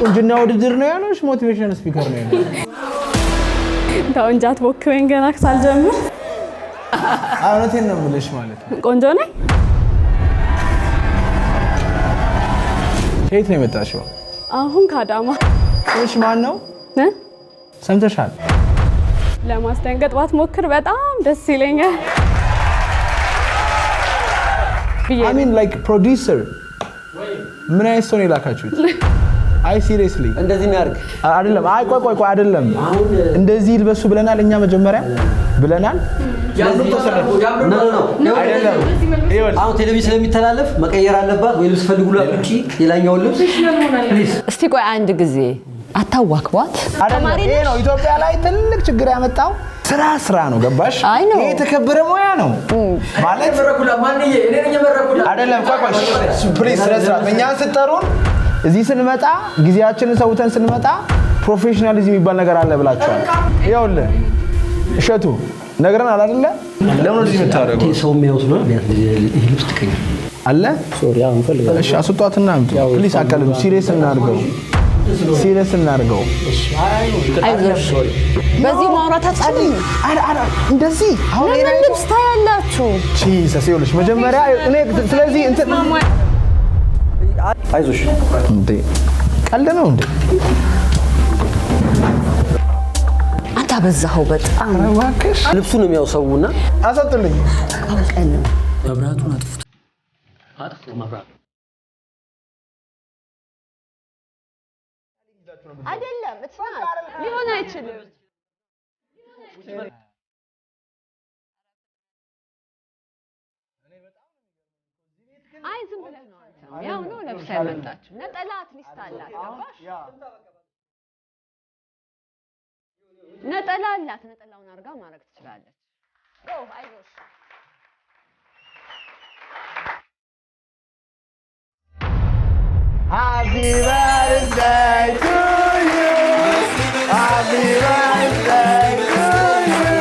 ቁንጅና ውድድር ነው ያለሽ ሞቲቬሽናል ስፒከር ነው ያለሽ ታው እንጃት ወክረን ገና ሳልጀምር አውነቴን ነው የምልሽ ማለት ነው ቆንጆ ነኝ ከየት ነው የመጣሽው አሁን ካዳማ እሺ ማን ነው ሰምተሻል ለማስደንገጥ ባትሞክር በጣም ደስ ይለኛል I mean like producer ምን አይነት ሰው ነው የላካችሁት አይ ሲሪየስሊ እንደዚህ እናርግ አይደለም አይ ቆይ አይደለም እንደዚህ ይልበሱ ብለናል እኛ መጀመሪያ ብለናል ያሉት ተሰለፉ ነው አይደለም አሁን ቴሌቪዥን ስለሚተላለፍ መቀየር አለባት ወይ ልብስ ፈልጉላት እንጂ ሌላኛው ልብስ ፕሊዝ እስቲ ቆይ አንድ ጊዜ አታዋክቧት ተማሪ ነው ኢትዮጵያ ላይ ትልቅ ችግር ያመጣው ስራ ነው ገባሽ ይሄ ተከበረ ሙያ ነው ማለት መረኩላ ማንዬ እኔ ነኝ መረኩላ አይደለም ቆይ ፕሊዝ ስለስራት እኛን ስጠሩን እዚህ ስንመጣ ጊዜያችንን ሰውተን ስንመጣ ፕሮፌሽናሊዝም የሚባል ነገር አለ ብላችኋል ይኸውልህ እሸቱ ነገርና አይደለ ለምን እዚህ የምታደርገው ሰው የሚያውስ ነው ይሄ ልብስ ትከኝ አለ ሶሪ አሁን ፈልጋለሁ እሺ አስወጣትና ፕሊዝ አቀልም ሲሪየስ እናድርገው አይዞሽ በዚህ ማውራት አጣልኝ እንደዚህ አሁን ልብስ ታያላችሁ ጂሰስ ይኸውልሽ መጀመሪያ እኔ ስለዚህ እንትን አይዞሽ እንዴ ቀልድ ነው እንዴ አንተ በዛው በጣም ዋከሽ ልብሱን የሚያውሰውና አሰጥልኝ አውቀን መብራቱን አጥፍቶ መብራቱ አይደለም ሊሆን አይችልም አይ ዝም ብለህ ነው አንተ ያው ነው ለብሳ ያመጣችሁ ነጠላ አትሊስት አላት ገባሽ ነጠላ አላት ነጠላውን አርጋ ማድረግ ትችላለች ጎ አይዞሽ Happy birthday to you Happy birthday to you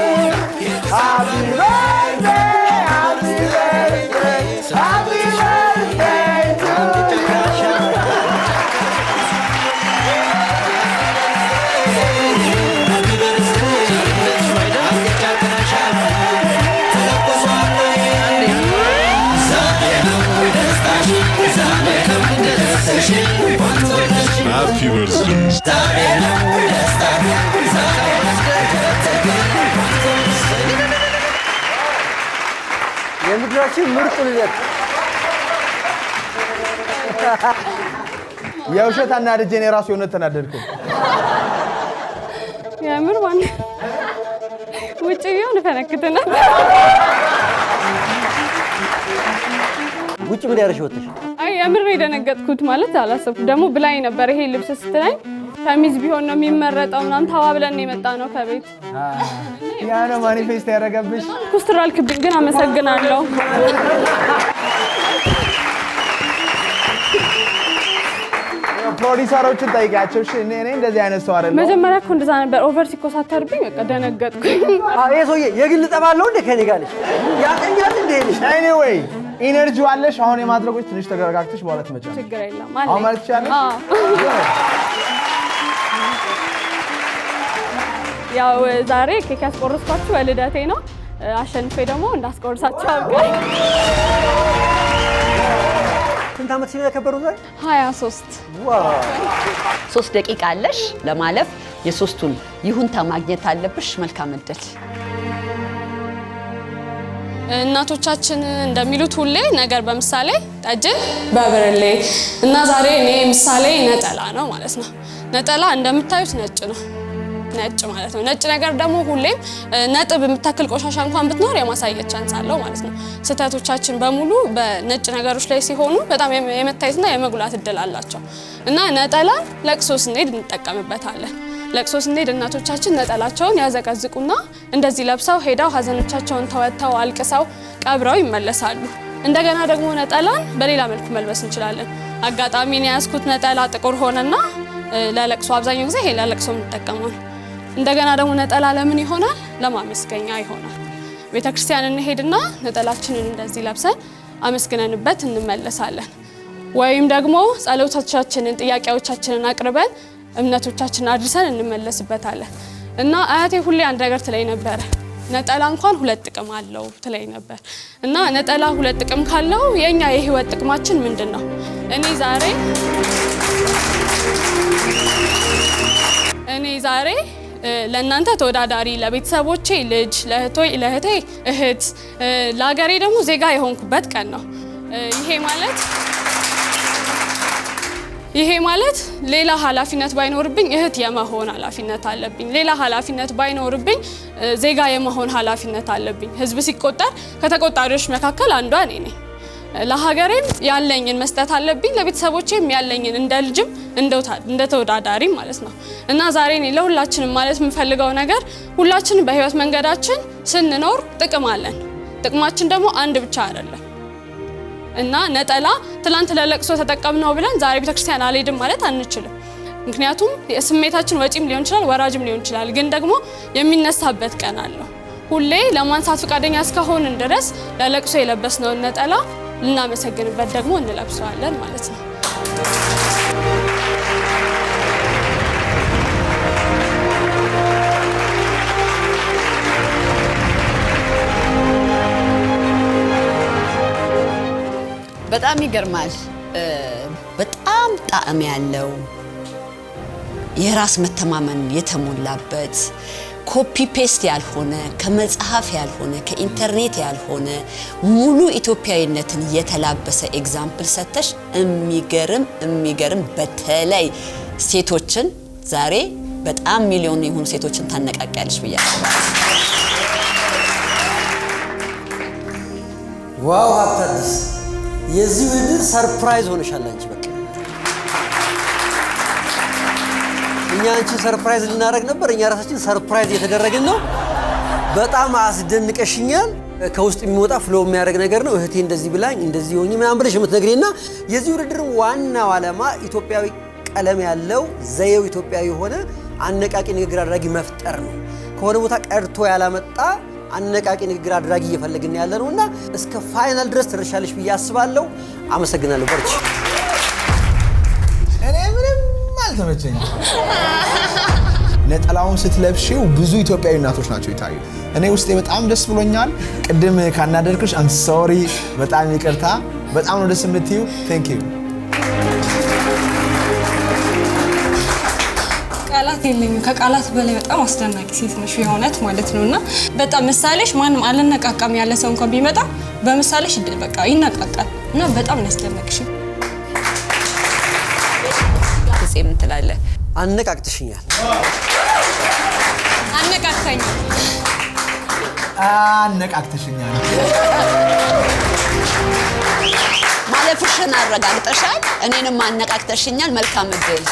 Happy birthday Happy birthday Happy birthday to you Happy birthday. የምድራችን ምርጥ ልደት የውሸት አናድጄ ነው ራሱ የሆነ ተናደድኩ ያምር ማን ውጪ ቢሆን ፈነክተና ውጭ ምን ያርሽ ወጥሽ አይ ያምር የደነገጥኩት ማለት አላሰብኩ ደግሞ ብላይ ነበር ይሄ ልብስ ስትለኝ ሸሚዝ ቢሆን ነው የሚመረጠው ምናምን ተባብለን የመጣ ነው ከቤት ያ ነው ማኒፌስት ያደረገብሽ ኩስትራል ክብኝ ግን አመሰግናለሁ ፕሮዲዩሰሮችን ጠይቃቸው እሺ እኔ እንደዚህ አይነት ሰው አይደለም መጀመሪያ እኮ እንደዛ ነበር ኦቨር ሲኮሳተርብኝ በቃ ደነገጥኩኝ ይሄ ሰውዬ የግል ጠባለው እንደ ከኔ ጋር ልጅ ያቀኛል እንደ ልጅ ኤኒዌይ ኢነርጂው አለሽ አሁን የማድረጎች ትንሽ ተገረጋግተሽ በኋላ ትመጫለሽ ችግር የለም አሁን ማለት ይችላል ያው ዛሬ ኬክ ያስቆረስኳችሁ ልደቴ ነው አሸንፌ ደግሞ እንዳስቆርሳችሁ አውቀኝ ስንት ዓመት ሲል ያከበሩ ዛሬ 23 ዋው 3 ደቂቃ አለሽ ለማለፍ የሶስቱን ይሁንታ ማግኘት አለብሽ መልካም እድል እናቶቻችን እንደሚሉት ሁሌ ነገር በምሳሌ ጠጅ በብርሌ እና ዛሬ እኔ ምሳሌ ነጠላ ነው ማለት ነው ነጠላ እንደምታዩት ነጭ ነው ነጭ ማለት ነው ነጭ ነገር ደግሞ ሁሌም ነጥብ የምታክል ቆሻሻ እንኳን ብትኖር የማሳየት ቻንስ አለው ማለት ነው ስህተቶቻችን በሙሉ በነጭ ነገሮች ላይ ሲሆኑ በጣም የመታየትና የመጉላት እድል አላቸው እና ነጠላ ለቅሶ ስንሄድ እንጠቀምበታለን ለቅሶ ስንሄድ እናቶቻችን ነጠላቸውን ያዘቀዝቁና እንደዚህ ለብሰው ሄዳው ሀዘኖቻቸውን ተወጥተው አልቅሰው ቀብረው ይመለሳሉ እንደገና ደግሞ ነጠላን በሌላ መልኩ መልበስ እንችላለን አጋጣሚ ነው ያስኩት ነጠላ ጥቁር ሆነና ለለቅሶ አብዛኛው ጊዜ ይሄ ለለቅሶ እንጠቀመው እንደገና ደግሞ ነጠላ ለምን ይሆናል ለማመስገኛ ይሆናል ቤተክርስቲያን እንሄድና ነጠላችንን እንደዚህ ለብሰን አመስግነንበት እንመለሳለን ወይም ደግሞ ጸሎቶቻችንን ጥያቄዎቻችንን አቅርበን እምነቶቻችንን አድርሰን እንመለስበታለን እና አያቴ ሁሌ አንድ ነገር ትለኝ ነበር ነጠላ እንኳን ሁለት ጥቅም አለው ትለኝ ነበር እና ነጠላ ሁለት ጥቅም ካለው የኛ የህይወት ጥቅማችን ምንድነው እኔ ዛሬ ለእናንተ ተወዳዳሪ ለቤተሰቦቼ ልጅ ለእህቴ እህት ለሀገሬ ደግሞ ዜጋ የሆንኩበት ቀን ነው ይሄ ማለት ሌላ ኃላፊነት ባይኖርብኝ እህት የመሆን ኃላፊነት አለብኝ ሌላ ኃላፊነት ባይኖርብኝ ዜጋ የመሆን ኃላፊነት አለብኝ ህዝብ ሲቆጠር ከተቆጣሪዎች መካከል አንዷ እኔ ነኝ ለሀገሬም ያለኝን መስጠት አለብኝ ለቤተሰቦቼም ያለኝን እንደ ልጅም እንደ ተወዳዳሪ ማለት ነው እና ዛሬ እኔ ለሁላችንም ማለት የምፈልገው ነገር ሁላችንም በህይወት መንገዳችን ስንኖር ጥቅም አለን ጥቅማችን ደግሞ አንድ ብቻ አይደለም እና ነጠላ ትላንት ለለቅሶ ተጠቀምነው ብለን ዛሬ ቤተክርስቲያን አልሄድም ማለት አንችልም ምክንያቱም ስሜታችን ወጪም ሊሆን ይችላል ወራጅም ሊሆን ይችላል ግን ደግሞ የሚነሳበት ቀን አለው ሁሌ ለማንሳት ፈቃደኛ እስከሆንን ድረስ ለለቅሶ የለበስነው ነጠላ ልናመሰግንበት ደግሞ እንለብሰዋለን ማለት ነው በጣም ይገርማል በጣም ጣዕም ያለው የራስ መተማመን የተሞላበት ኮፒ ፔስት ያልሆነ ከመጽሐፍ ያልሆነ ከኢንተርኔት ያልሆነ ሙሉ ኢትዮጵያዊነትን የተላበሰ ኤግዛምፕል ሰተሽ የሚገርም በተለይ ሴቶችን ዛሬ በጣም ሚሊዮን የሆኑ ሴቶችን ታነቃቂያለሽ ብያለሁ ዋው ሀብታዲስ የዚህ ውድድር ሰርፕራይዝ ሆነሻል አንቺ በቃ እኛ አንቺ ሰርፕራይዝ ልናደርግ ነበር እኛ ራሳችን ሰርፕራይዝ የተደረግን ነው በጣም አስደንቀሽኛል ከውስጥ የሚወጣ ፍሎ የሚያደርግ ነገር ነው እህቴ እንደዚህ ብላኝ እንደዚህ ሆኜ ምናምን ብለሽ የምትነግሪና የዚህ ውድድር ዋናው ዓላማ ኢትዮጵያዊ ቀለም ያለው ዘየው ኢትዮጵያዊ ሆነ አነቃቂ ንግግር አድራጊ መፍጠር ነው ከሆነ ቦታ ቀርቶ ያላመጣ አነቃቂ ንግግር አድራጊ እየፈለግን ያለ ነውና እስከ ፋይናል ድረስ ትርሻለሽ ብዬ አስባለሁ አመሰግናለሁ በርቺ እኔ ምንም አልተመቸኝ ነጠላውን ስትለብሺው ብዙ ኢትዮጵያዊ እናቶች ናቸው ይታዩ እኔ ውስጤ በጣም ደስ ብሎኛል ቅድም ካናደርኩሽ አም ሶሪ በጣም ይቅርታ በጣም ነው ደስ የምትዩ ቴንክ ዩ ቃላት የለኝም ከቃላት በላይ በጣም አስደናቂ ሴት ነሽ የሆነት ማለት ነውና በጣም ምሳሌሽ ማንም አልነቃቃም ያለ ሰው እንኳን ቢመጣ በምሳሌሽ በቃ ይነቃቃል እና በጣም ያስደነቅሽ ምን ትላለህ አነቃቅተሽኛል አነቃቅተሽኛል ማለፍሽን አረጋግጠሻል እኔንም አነቃቅተሽኛል መልካም እድል